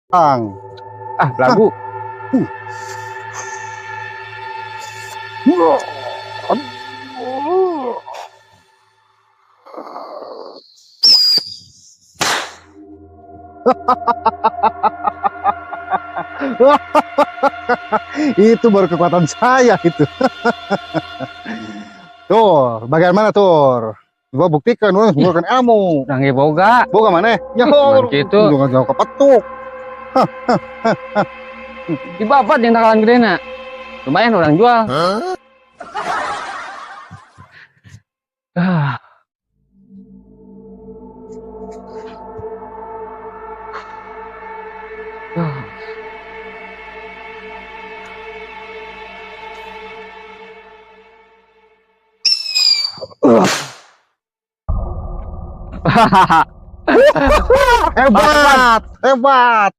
Tang. Ah, lagu. Itu baru kekuatan saya itu. Tuh, bagaimana tuh? Gua buktikan, gua bukan ilmu. Nangge boga. Boga mana? Cuman gitu. Jangan jauh kepetuk. Di bapak yang takalan gede nak. Lumayan orang jual. Ah. Hebat, hebat.